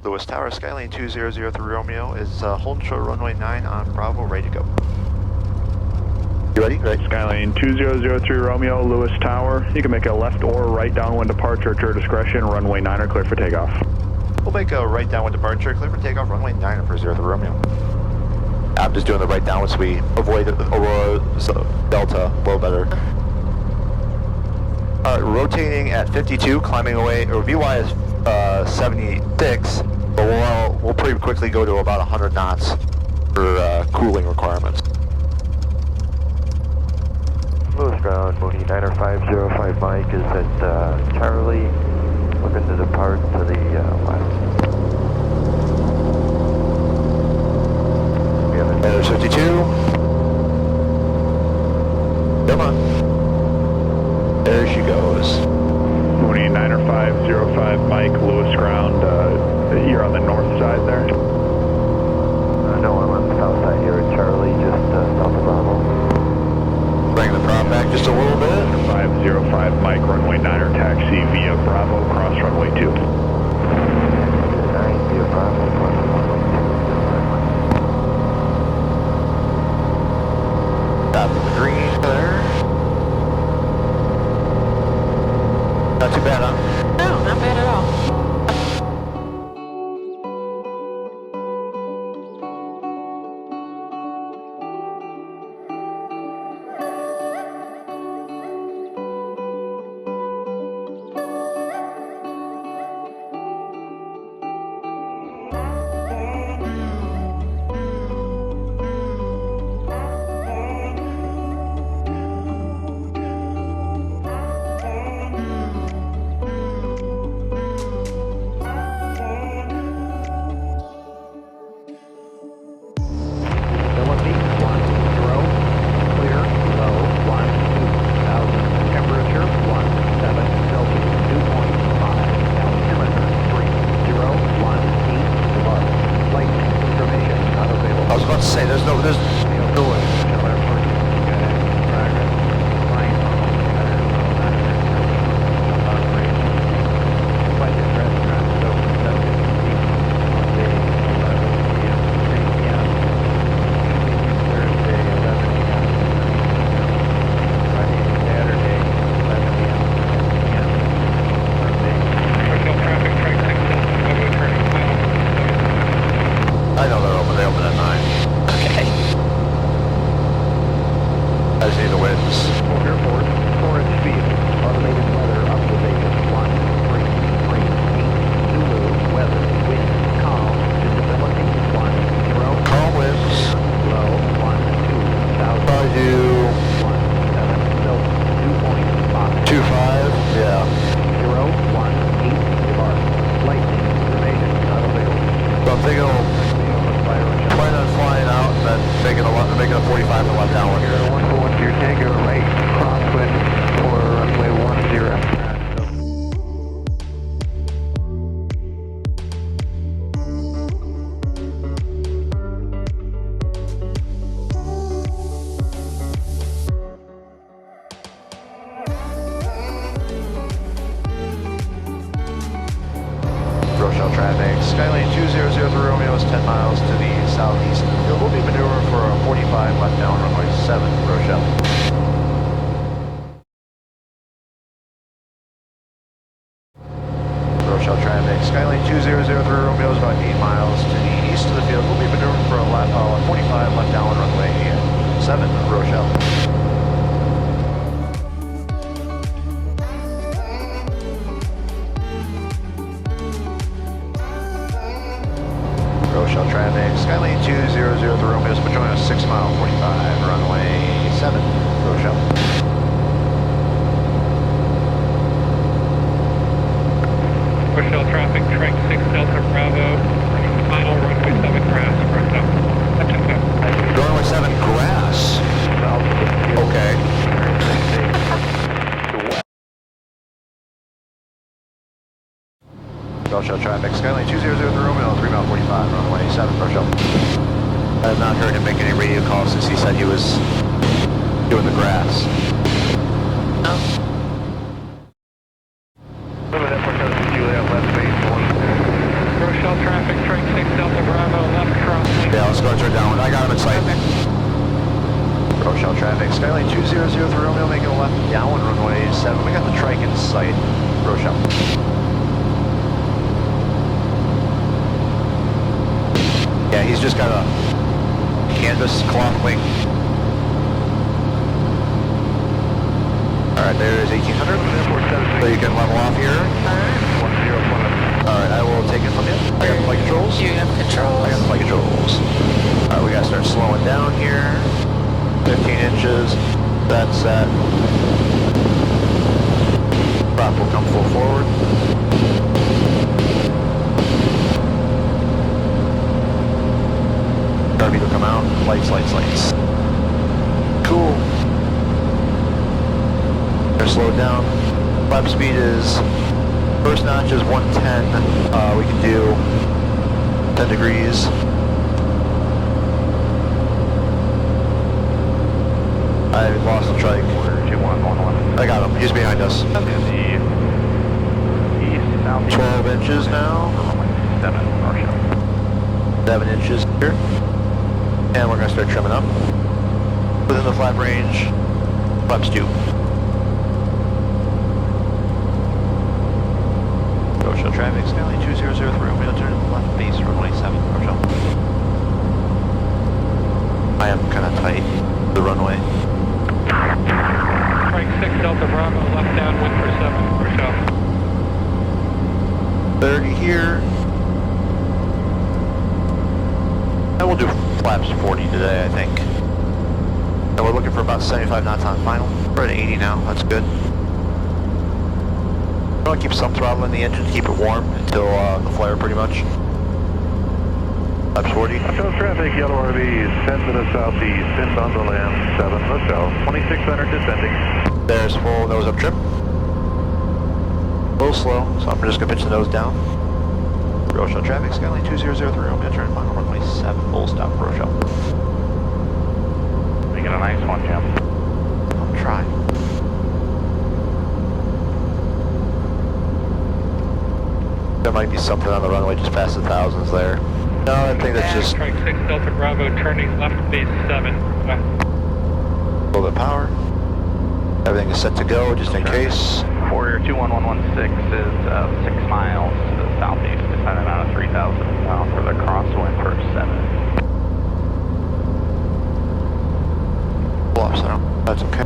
Lewis Tower, Skylane 2003 Romeo is holding short runway 9 on Bravo, ready to go. You ready? Right. Skylane 2003 Romeo, Lewis Tower. You can make a left or right downwind departure at your discretion. Runway 9 are clear for takeoff. We'll make a right downwind departure, clear for takeoff, runway 9 for 03 Romeo. I'm just doing the right downwind so we avoid Aurora Delta a little better. Rotating at 52, climbing away, or VY is 76, but we'll pretty quickly go to about 100 knots for cooling requirements. Lewis ground, Mooney 90505 Mike is at Charlie, looking to depart to the west. There's 52. Come on. There she goes. Mooney 90505 Mike, Lewis ground. You're on the north side there? No, I'm on the south side here at Charlie, just south of Bravo. Bring the prop back just a little bit. 505 Mike, runway 9er taxi via Bravo, cross runway 2. 9 via Bravo, cross runway 2. Got the green there. Not too bad, huh? No, not bad at all. I was about to say, there's no way. I know they open at 9. Okay. I just need the winds. Airport, Torrance Field, automated weather observation 133, Zulu, weather, wind, calm, visibility 10, Calm winds. low 12,000, I do 17, silk 2.5, 2.5. Yeah. 018, depart, lightning, information not available. So I'm thinking we'll plan on flying out and then making a 45 to left downwind. 141 to your tango, right, crosswind for runway 10. Rochelle traffic. Skylane 2003 Romeo is 10 miles to the southeast of the field. We'll be maneuvering for a 45 left down runway 7, Rochelle. Rochelle traffic. Skylane 2003 Romeo is about 8 miles to the east of the field. We'll be maneuvering for a 45 left down runway 7, Rochelle. Rochelle traffic, Skylane 2003 Romeo is joining us 6 mile 45, runway 7, Rochelle. Rochelle traffic, Trek 6 Delta Bravo, final runway 7 grass, Rochelle. Runway 7 grass. Okay. Rochelle traffic, Skylane 2003 Romeo, 3 mile 45, runway 7, Rochelle. I have not heard him make any radio calls since he said he was doing the grass. Oh. Rochelle Rochelle traffic, strike 6 Delta Bravo, left crossing. Yeah, let's go and turn downwind. I got him in sight. Rochelle traffic, Skyline 2003 Romeo, making a left downwind runway 7. We got the trike in sight. Rochelle. Yeah, he's just got a canvas cloth wing. Alright, there's 1800. So you can level off here. Alright, I will take it from you. I got the flight controls. You have controls. I got the flight controls. Alright, we gotta start slowing down here. 15 inches. That's set. Prop will come full forward. RV will come out. Lights, lights, lights. Cool. They're slowed down. Flap speed is, first notch is 110. We can do 10 degrees. I lost the trike. 2111. I got him. He's behind us. Okay. The east, south, 12 inches now. 7 Rochelle. 7 inches here. And we're going to start trimming up. Within the flap range, flaps due. Rochelle traffic, Skyline 2003, Romeo, turn left base, runway 7, Rochelle. I am kind of tight, the runway. Strike 6 Delta Bravo, left downwind for 7, Rochelle. 30 here. I will do flaps 40 today, I think. And we're looking for about 75 knots on final. We're at 80 now, that's good. I'm going to keep some throttle in the engine to keep it warm until the flare pretty much. Flaps 40. Rochelle traffic, yellow RV, 10 to the southeast, inbound to land, 7 Rochelle, 2600 descending. There's full nose up trim. A little slow, so I'm just going to pitch the nose down. Rochelle traffic, Skyline 2003, Romeo, turn final runway 7, full stop for Rochelle. Making a nice one, Jim. I'm trying. There might be something on the runway just past the thousands there. No, I think that's just Strike 6 Delta Bravo, turning left base 7. a little bit of power. Everything is set to go, just in case. Warrior 21116 is 6 miles to the southeast, descending out of 3,000 for the crosswind for 7. Pull off center. That's okay.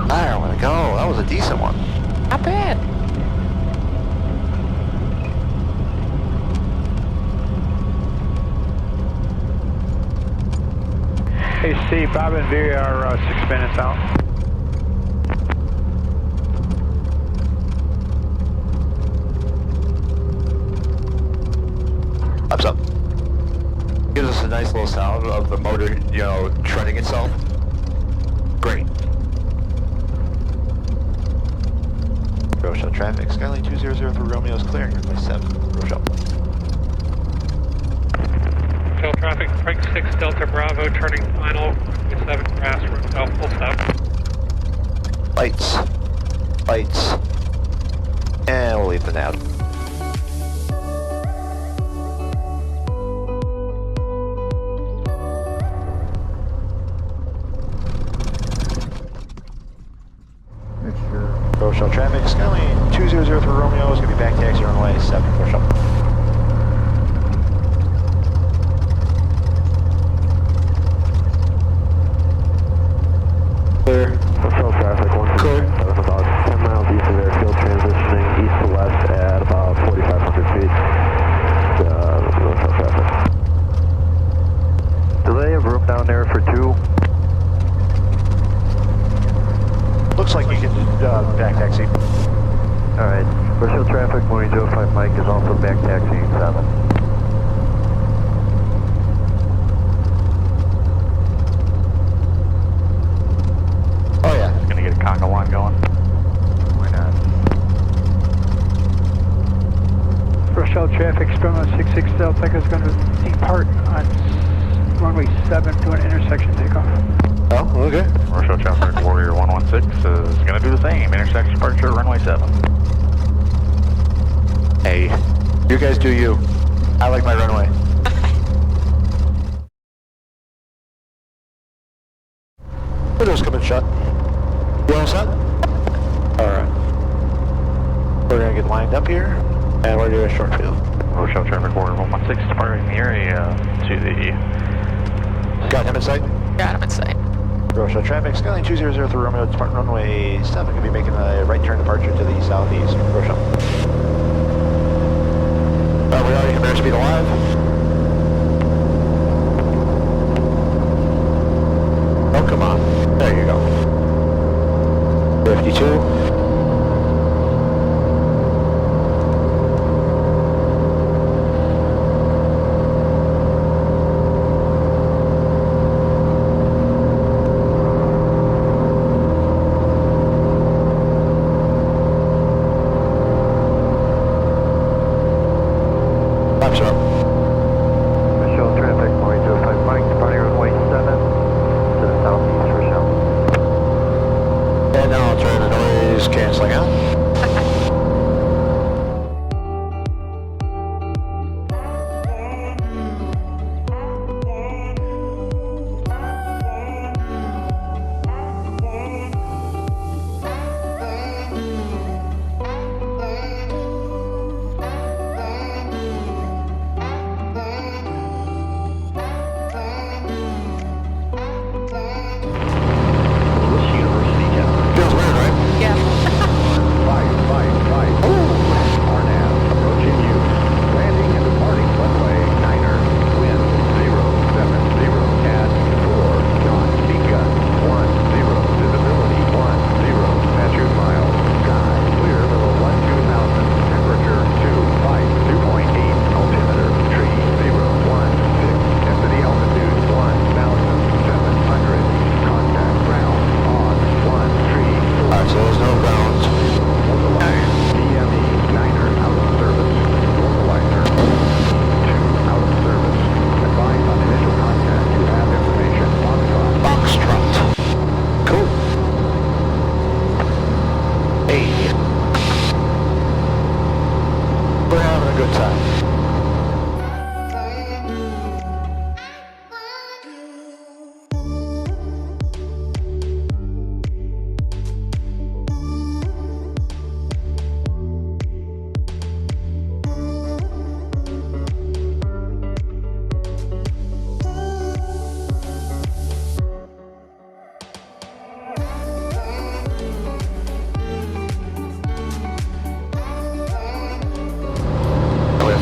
There we go. That was a decent one. Not bad. Hey Steve, Bob and V are 6 minutes out. Ups up. Gives us a nice little sound of the motor, you know, treading itself. Great. Rochelle traffic, Skyline 2003 Romeo is clearing runway 7, Rochelle. Rochelle traffic, strike 6 Delta Bravo, turning final, runway 7 grass, Rochelle, full stop. Lights. Lights. And we'll leave the nav. Rochelle traffic, Skyline 2003 Romeo is going to be back taxi runway 7, Rochelle. Clear. Rochelle traffic, 1 about 10 miles east of airfield, transitioning east to west at about 4,500 feet. Rochelle traffic. Do they have room down there for 2? Looks like you can back taxi. Alright, Rochelle traffic, Morning 05 Mike is also back taxiing 7. Oh yeah. Gonna get a conga line going? Why not? Rochelle traffic, Spelman 66 Delta is going to depart on runway 7 to an intersection takeoff. Oh, okay. Rochelle traffic, Warrior 116 is going to do the same. Intersection departure, runway 7. Hey, you guys do you. I like my runway. Windows coming shut. You all set? Alright. We're gonna get lined up here, and we're doing a short field. Rochelle traffic, Warrior 116 departing the area to the... Got him in sight? Got him in sight. Rochelle traffic, Skyline 2003 Romeo, departing runway 7, going to be making a right turn departure to the southeast. Rochelle. We already have airspeed alive. Oh, come on. There you go. 52. Laps are up. Rochelle traffic, Maury 05 Mike, departing runway 7 to the southeast, Rochelle. And now I'll turn the noise canceling out. Feels weird, right? Yeah. 555. RNAV approaching you. Landing and departing runway 9er. Wind 070. CAD 4. Not begun. 10. Visibility 10. Measured miles. Sky clear level 12,000. Temperature 2.8. Altimeter tree 016. Density altitude 1,700. Contact ground on 1 tree. Alright, so there's no grounds. DME 9er out of service. Localizer 2 out of service. Advise on initial contact. You have information. Foxtrot. Cool. Hey. We're having a good time.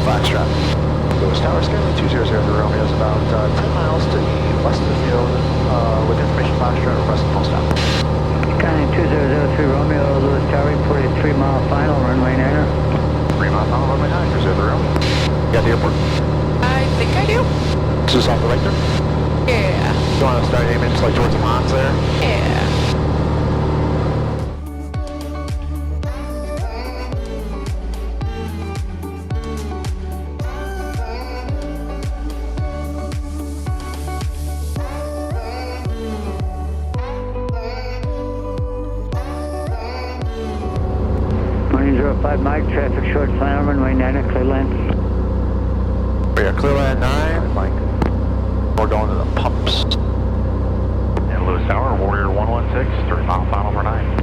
Foxtrot. Lewis Tower, Skyline 2003 Romeo is about 10 miles to the west of the field with information Foxtrot requesting full stop. Skyline 2003 Romeo, Lewis Tower, reported 3 mile final, runway 9er. 3 mile final, runway 9, 2003 Romeo. You got the airport? I think I do. Is this off the right there? Yeah. You want to start aiming just like towards the Mons there? Yeah. Morning 05 Mike, traffic short final, runway 9er, clear land. We got clear land 9, Mike. We're going to the pumps. And Lewis Tower, Warrior 116, 3 mile final for 9.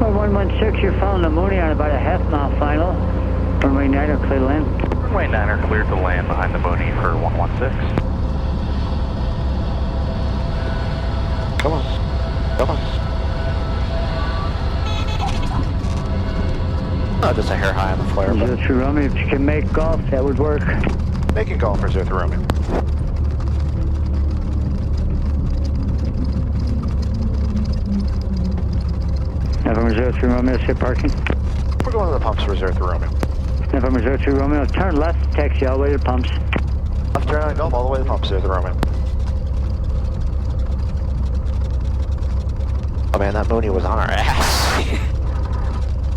Well, 116, you're following the Mooney on about a half mile final, runway 9er, clear land. Runway 9er cleared to land behind the Mooney for 116. Come on. Come on. Oh, just a hair high on the flare, but 03 Romeo, if you can make golf, that would work. making call for 03 Romeo. November 03 Romeo, say parking. We're going to the pumps for 03 Romeo. November 03 Romeo, turn left, taxi all the way to the pumps. Left turn on Gulf, all the way to the pumps, 03 Romeo. Oh man, that Mooney was on our ass.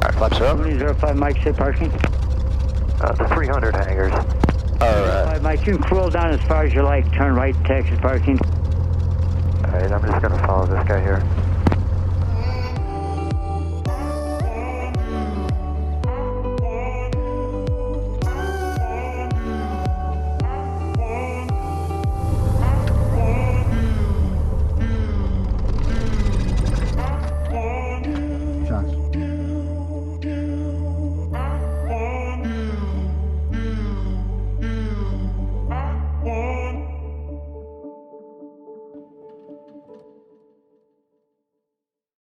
Alright, flaps are up. Mooney 05 Mike, say parking. The 300 hangars. Alright. 05 Mike, you can roll down as far as you like, turn right, taxi parking. Alright, I'm just gonna follow this guy here.